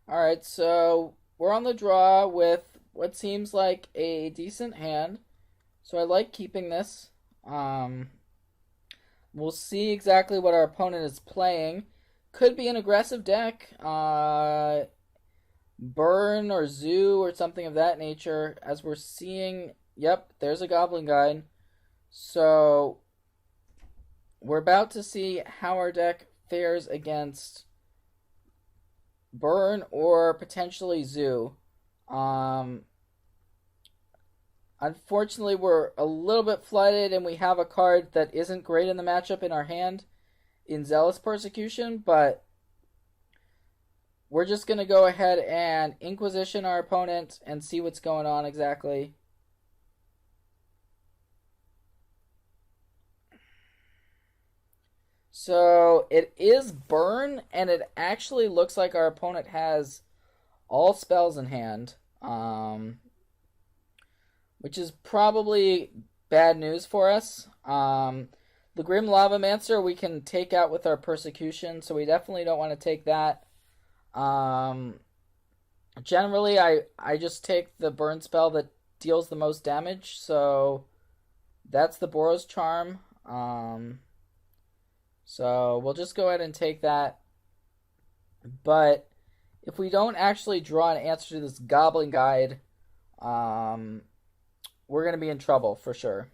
Alright, so we're on the draw with what seems like a decent hand. So I like keeping this. Um, we'll see exactly what our opponent is playing. Could be an aggressive deck. Burn or Zoo or something of that nature. As we're seeing, yep, there's a Goblin Guide. So we're about to see how our deck fares against Burn or potentially Zoo. Um, Unfortunately, we're a little bit flooded, and we have a card that isn't great in the matchup in our hand in Zealous Persecution, but we're just going to go ahead and Inquisition our opponent and see what's going on exactly. So it is Burn, and it actually looks like our opponent has all spells in hand, which is probably bad news for us. The Grim Lavamancer we can take out with our Persecution, so we definitely don't want to take that. Generally, I just take the burn spell that deals the most damage, so that's the Boros Charm. So we'll just go ahead and take that. But if we don't actually draw an answer to this Goblin Guide, we're going to be in trouble for sure.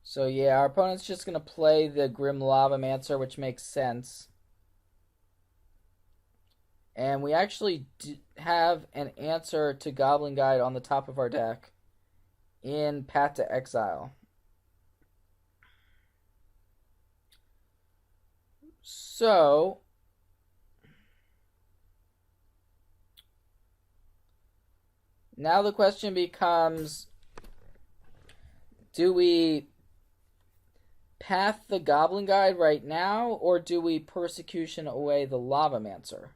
So yeah, our opponent's just going to play the Grim Lavamancer, which makes sense. And we actually have an answer to Goblin Guide on the top of our deck in Path to Exile. So now the question becomes, do we path the Goblin Guide right now, or do we Persecution away the Lavamancer?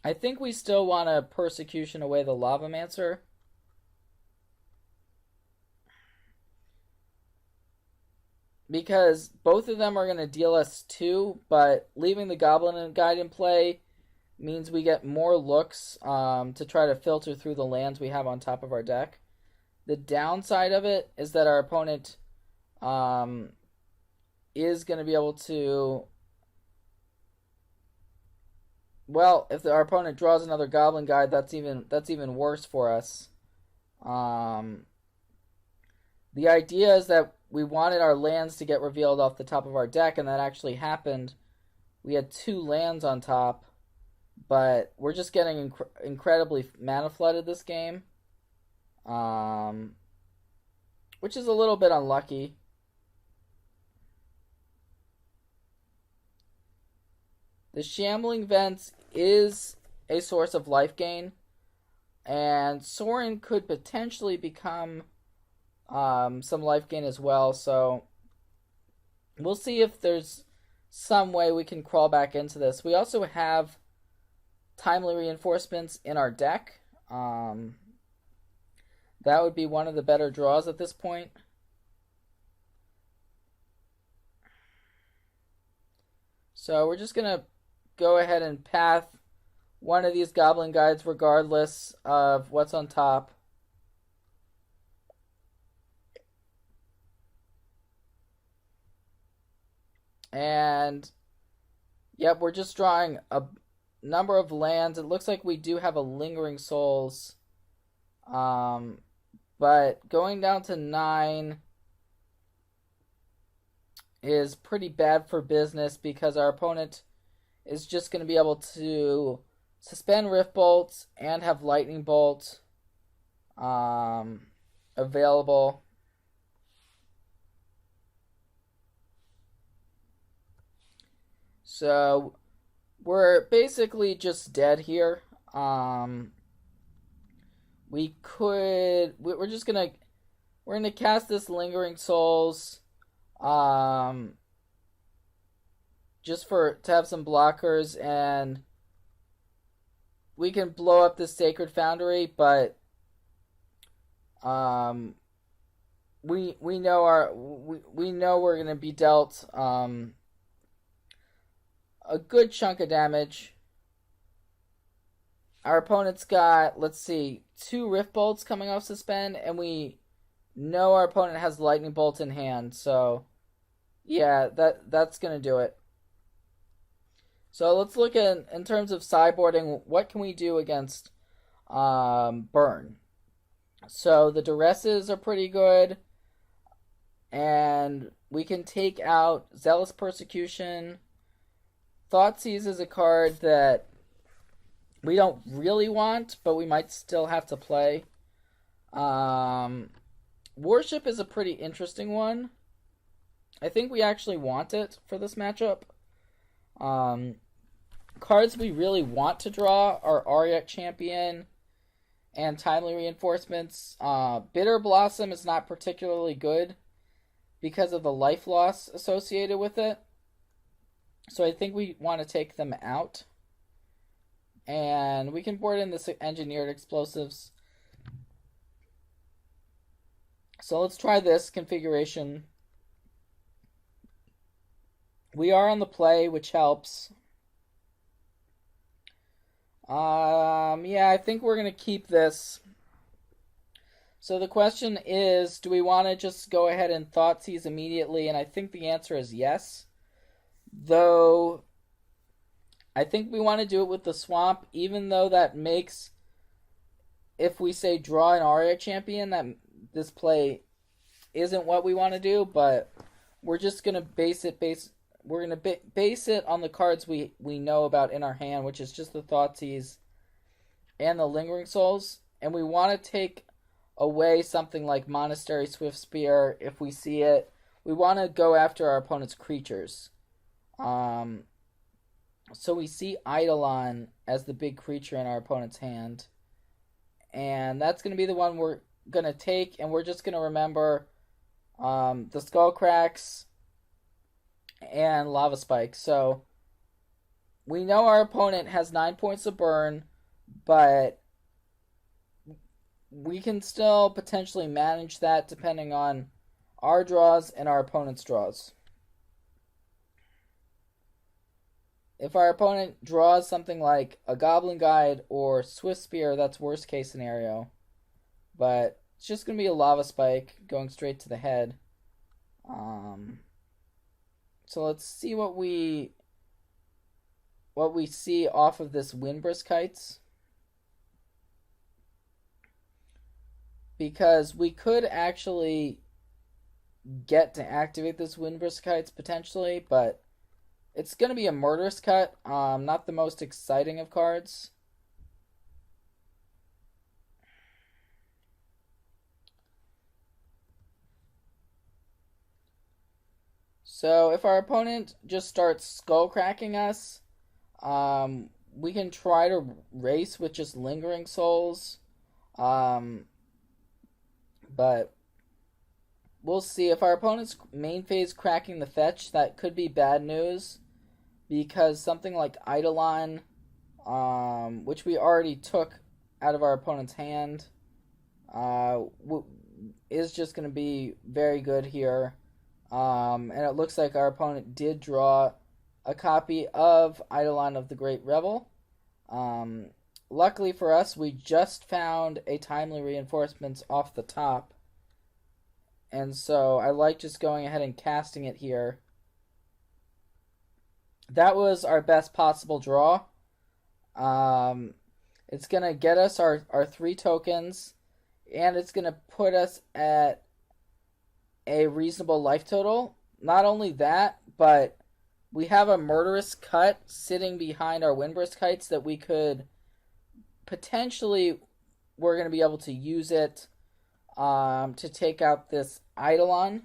I think we still want to Persecution away the Lavamancer. Because both of them are going to deal us 2, but leaving the Goblin Guide in play means we get more looks to try to filter through the lands we have on top of our deck. The downside of it is that our opponent is going to be able to... Well, if our opponent draws another Goblin Guide, that's even worse for us. The idea is that we wanted our lands to get revealed off the top of our deck, and that actually happened. We had 2 lands on top, but we're just getting incredibly mana flooded this game, which is a little bit unlucky. The Shambling Vents is a source of life gain, and Sorin could potentially become some life gain as well, so we'll see if there's some way we can crawl back into this. We also have Timely Reinforcements in our deck. That would be one of the better draws at this point. So we're just going to go ahead and path one of these Goblin Guides regardless of what's on top. And yep, we're just drawing a number of lands. It looks like we do have a Lingering Souls. But going down to 9 is pretty bad for business because our opponent is just going to be able to suspend Rift Bolts and have Lightning Bolt available. So we're basically just dead here. We're gonna cast this Lingering Souls, just to have some blockers, and we can blow up the Sacred Foundry, but we know we know we're gonna be dealt a good chunk of damage. Our opponent's got, let's see, 2 Rift Bolts coming off suspend, and we know our opponent has Lightning Bolt in hand, so yeah, that's gonna do it. So let's look at, in terms of sideboarding, what can we do against Burn? So the Duresses are pretty good, and we can take out Zealous Persecution. Thoughtseize is a card that we don't really want, but we might still have to play. Worship is a pretty interesting one. I think we actually want it for this matchup. Cards we really want to draw are Auric Champion and Timely Reinforcements. Bitter Blossom is not particularly good because of the life loss associated with it. So I think we want to take them out. And we can board in the Engineered Explosives. So let's try this configuration. We are on the play, which helps. Yeah, I think we're going to keep this. So the question is, do we want to just go ahead and Thoughtseize immediately? And I think the answer is yes. Though, I think we want to do it with the Swamp, even though that makes, if we say draw an Auric Champion, that this play isn't what we want to do, but we're just going to base it on the cards we know about in our hand, which is just the Thoughtseize and the Lingering Souls. And we want to take away something like Monastery Swift Spear if we see it. We want to go after our opponent's creatures. So we see Eidolon as the big creature in our opponent's hand. And that's going to be the one we're going to take, and we're just going to remember the Skull Cracks and Lava Spike. So we know our opponent has 9 points of burn, but we can still potentially manage that depending on our draws and our opponent's draws. If our opponent draws something like a Goblin Guide or Swift Spear, that's worst case scenario. But it's just going to be a Lava Spike going straight to the head. So let's see what we see off of this Windbrisk Kites. Because we could actually get to activate this Windbrisk Kites potentially, but it's going to be a Murderous Cut, not the most exciting of cards. So if our opponent just starts skull cracking us, we can try to race with just Lingering Souls. But we'll see. If our opponent's main phase cracking the fetch, that could be bad news. Because something like Eidolon, which we already took out of our opponent's hand, is just going to be very good here. And it looks like our opponent did draw a copy of Eidolon of the Great Revel. Luckily for us, we just found a Timely Reinforcements off the top. And so I like just going ahead and casting it here. That was our best possible draw. It's going to get us our 3 tokens, and it's going to put us at a reasonable life total. Not only that, but we have a Murderous Cut sitting behind our Windbrisk Kites that we could potentially, we're going to be able to use it to take out this Eidolon.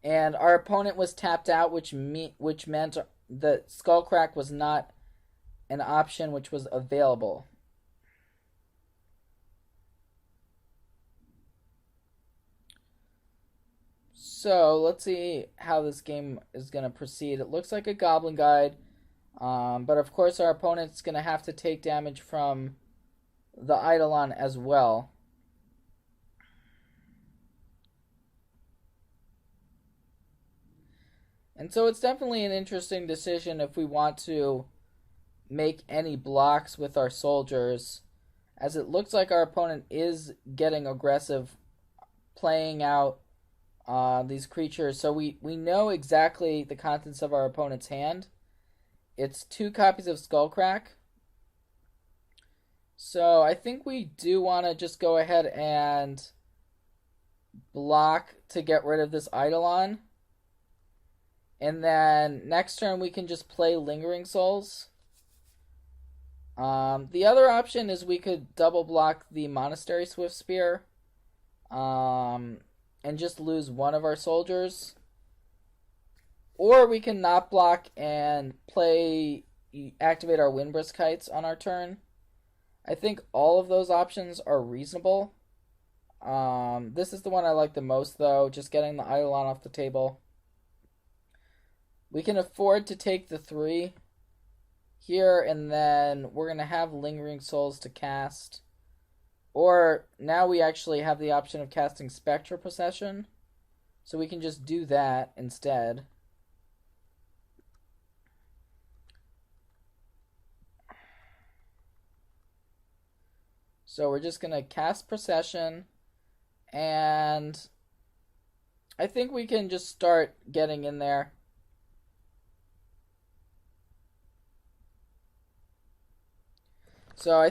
And our opponent was tapped out, which meant that Skullcrack was not an option which was available. So let's see how this game is going to proceed. It looks like a Goblin Guide, but of course our opponent's going to have to take damage from the Eidolon as well. And so it's definitely an interesting decision if we want to make any blocks with our soldiers, as it looks like our opponent is getting aggressive, playing out these creatures. So we know exactly the contents of our opponent's hand. It's 2 copies of Skullcrack. So I think we do want to just go ahead and block to get rid of this Eidolon. And then next turn we can just play Lingering Souls. The other option is we could double block the Monastery Swiftspear and just lose one of our soldiers. Or we can not block and activate our Windbrisk Kites on our turn. I think all of those options are reasonable. This is the one I like the most, though, just getting the Eidolon off the table. We can afford to take the 3 here, and then we're going to have Lingering Souls to cast. Or now we actually have the option of casting Spectral Procession, so we can just do that instead. So we're just going to cast Procession, and I think we can just start getting in there. So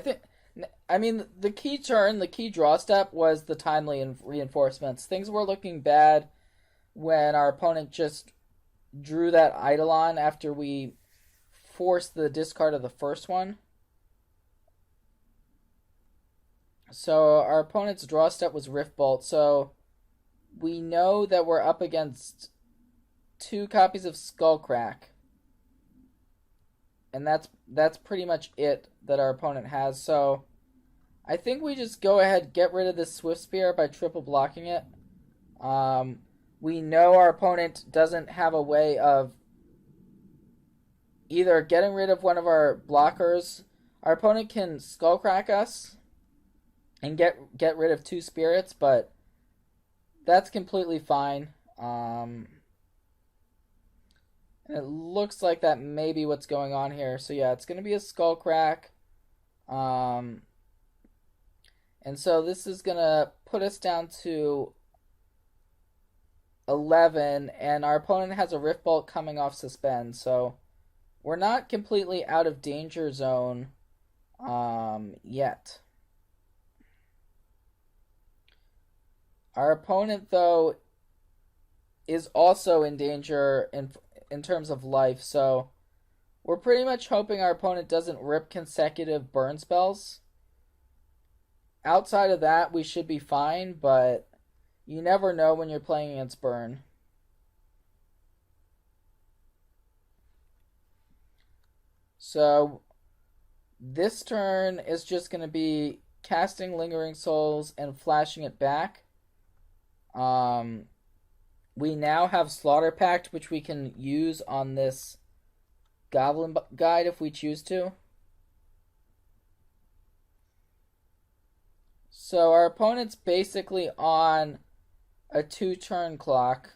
the key turn, the key draw step was the timely reinforcements. Things were looking bad when our opponent just drew that Eidolon after we forced the discard of the first one. So our opponent's draw step was Riftbolt, so we know that we're up against 2 copies of Skullcrack. And that's pretty much it that our opponent has. So I think we just go ahead, get rid of this Swiftspear by triple blocking it. We know our opponent doesn't have a way of either getting rid of one of our blockers. Our opponent can Skullcrack us and get rid of 2 spirits, but that's completely fine. And it looks like that may be what's going on here. So yeah, it's going to be a Skullcrack. And so this is going to put us down to 11, and our opponent has a Riftbolt coming off Suspend. So we're not completely out of danger zone yet. Our opponent, though, is also in danger in terms of life, so we're pretty much hoping our opponent doesn't rip consecutive burn spells. Outside of that, we should be fine, but you never know when you're playing against burn. So this turn is just going to be casting Lingering Souls and flashing it back. We now have Slaughter Pact, which we can use on this Goblin Guide if we choose to. So our opponent's basically on a 2-turn clock.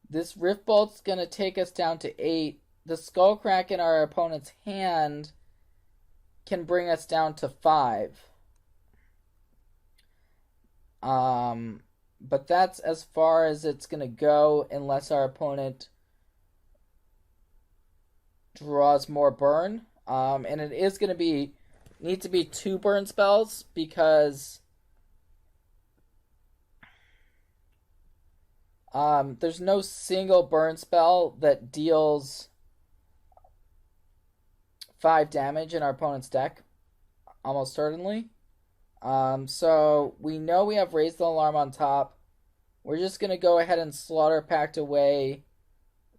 This Riftbolt's going to take us down to 8. The Skullcrack in our opponent's hand can bring us down to 5. But that's as far as it's going to go unless our opponent draws more burn. And it is going to need to be 2 burn spells because there's no single burn spell that deals 5 damage in our opponent's deck, almost certainly. So we know we have Raise the Alarm on top. We're just going to go ahead and Slaughter Pact away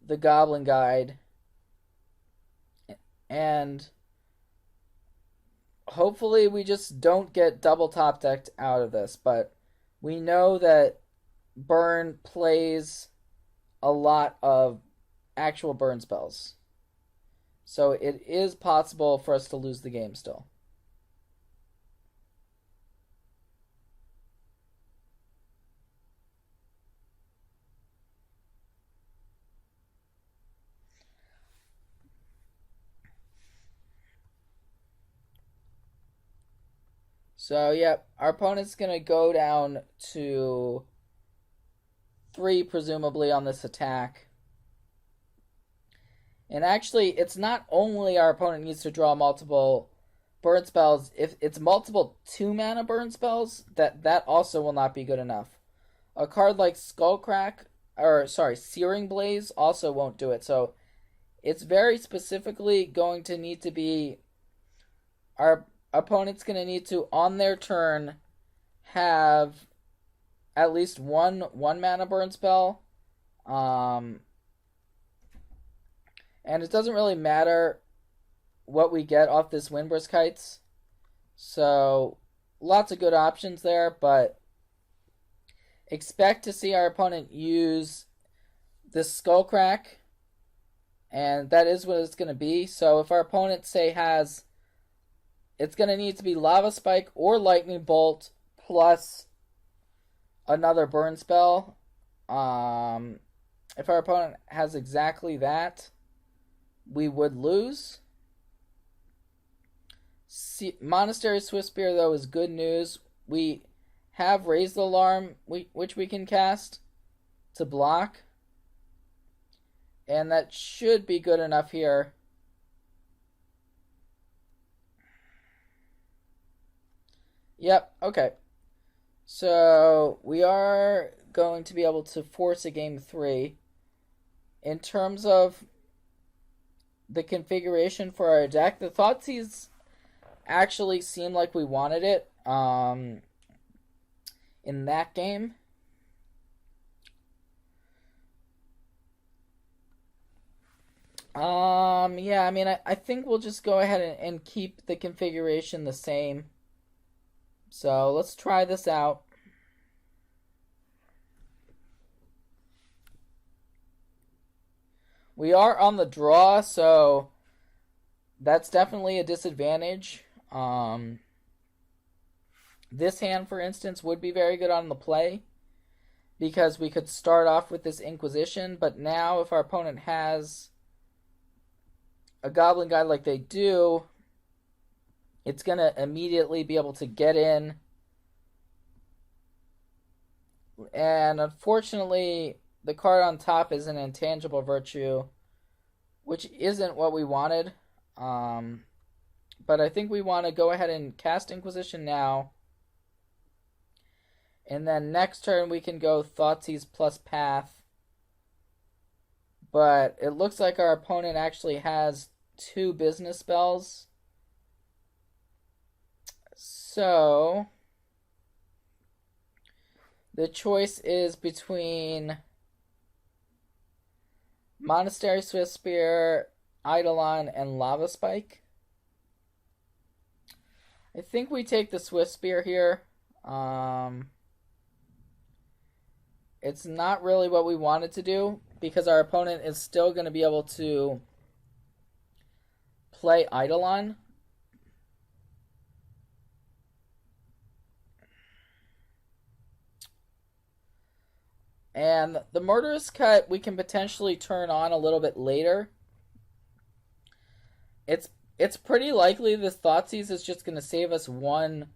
the Goblin Guide. And hopefully we just don't get double top decked out of this. But we know that burn plays a lot of actual burn spells. So it is possible for us to lose the game still. So, yep, our opponent's going to go down to 3, presumably, on this attack. And actually, it's not only our opponent needs to draw multiple burn spells. If it's multiple 2-mana burn spells, that also will not be good enough. A card like Searing Blaze also won't do it. So it's very specifically going to need to be, our opponent's going to need to, on their turn, have at least one mana burn spell. And it doesn't really matter what we get off this Windburst Kites. So, lots of good options there, but expect to see our opponent use this Skullcrack, and that is what it's going to be. So, if our opponent, say, has, it's going to need to be Lava Spike or Lightning Bolt plus another burn spell. If our opponent has exactly that, we would lose. Monastery Swiftspear, though, is good news. We have Raise the Alarm, which we can cast to block. And that should be good enough here. Yep, okay. So, we are going to be able to force a game 3. In terms of the configuration for our deck, the Thoughtseize actually seemed like we wanted it in that game. Yeah, I mean, I think we'll just go ahead and keep the configuration the same. So let's try this out. We are on the draw, so that's definitely a disadvantage. This hand, for instance, would be very good on the play because we could start off with this Inquisition, but now if our opponent has a Goblin Guide like they do, it's going to immediately be able to get in. And unfortunately, the card on top is an Intangible Virtue, which isn't what we wanted. But I think we want to go ahead and cast Inquisition now. And then next turn we can go Thoughtseize plus Path. But it looks like our opponent actually has 2 business spells. So the choice is between Monastery Swiftspear, Eidolon, and Lava Spike. I think we take the Swiftspear here. It's not really what we wanted to do because our opponent is still going to be able to play Eidolon. And the Murderous Cut we can potentially turn on a little bit later. It's pretty likely this Thoughtseize is just going to save us one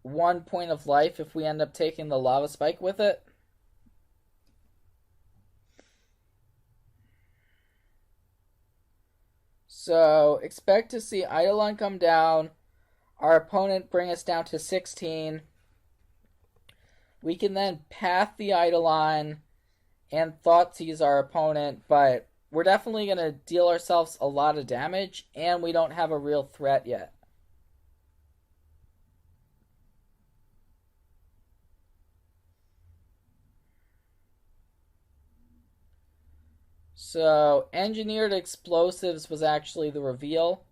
point of life if we end up taking the Lava Spike with it. So expect to see Eidolon come down, our opponent bring us down to 16. We can then path the Eidolon and Thoughtseize our opponent, but we're definitely going to deal ourselves a lot of damage, and we don't have a real threat yet. So, Engineered Explosives was actually the reveal.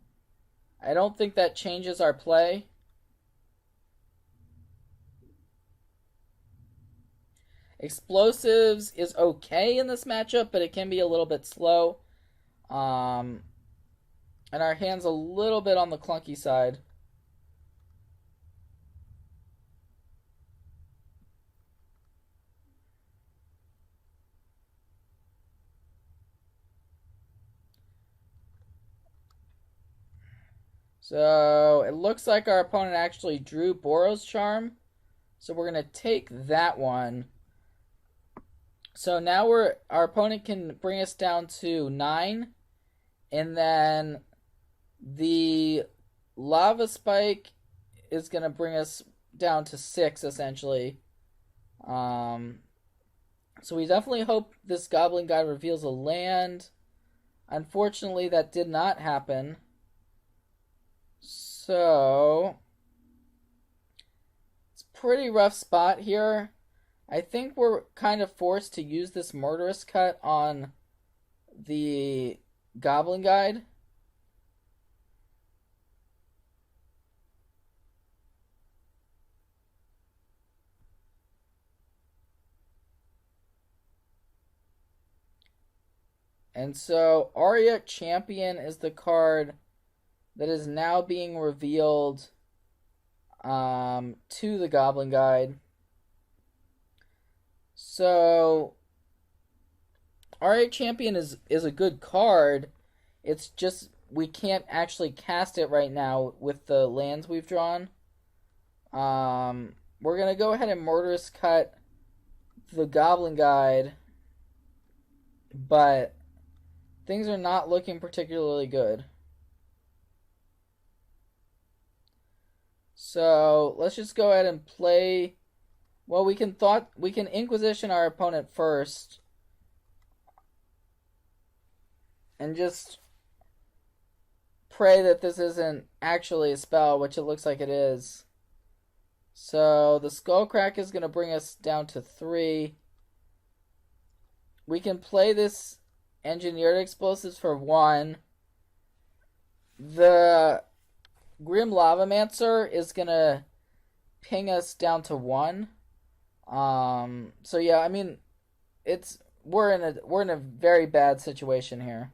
I don't think that changes our play. Explosives is okay in this matchup, but it can be a little bit slow. And our hand's a little bit on the clunky side. So it looks like our opponent actually drew Boros Charm. So we're going to take that one. So now our opponent can bring us down to 9. And then the Lava Spike is going to bring us down to 6, essentially. So we definitely hope this Goblin Guide reveals a land. Unfortunately, that did not happen. So it's a pretty rough spot here. I think we're kind of forced to use this Murderous Cut on the Goblin Guide. And so Aria Champion is the card that is now being revealed to the Goblin Guide. So Aria Champion is a good card. It's just we can't actually cast it right now with the lands we've drawn. We're going to go ahead and Murderous Cut the Goblin Guide, but things are not looking particularly good. So let's just go ahead and play. Well, we can Inquisition our opponent first, and just pray that this isn't actually a spell, which it looks like it is. So the Skullcrack is going to bring us down to 3. We can play this Engineered Explosives for 1. The Grim Lavamancer is going to ping us down to 1. So yeah, I mean, we're in a very bad situation here.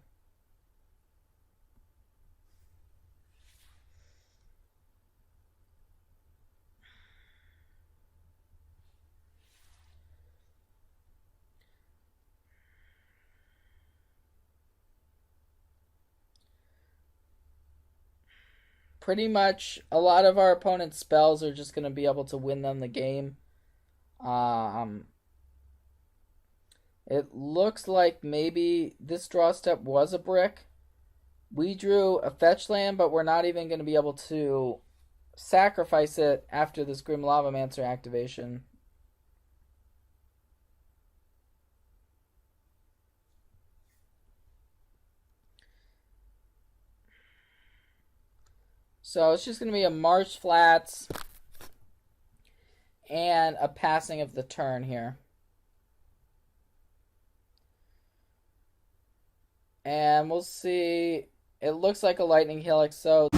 Pretty much a lot of our opponent's spells are just going to be able to win them the game. It looks like maybe this draw step was a brick. We drew a fetch land, but we're not even going to be able to sacrifice it after this Grim Lavamancer activation. So it's just going to be a Marsh Flats and a passing of the turn here. And we'll see. It looks like a Lightning Helix, so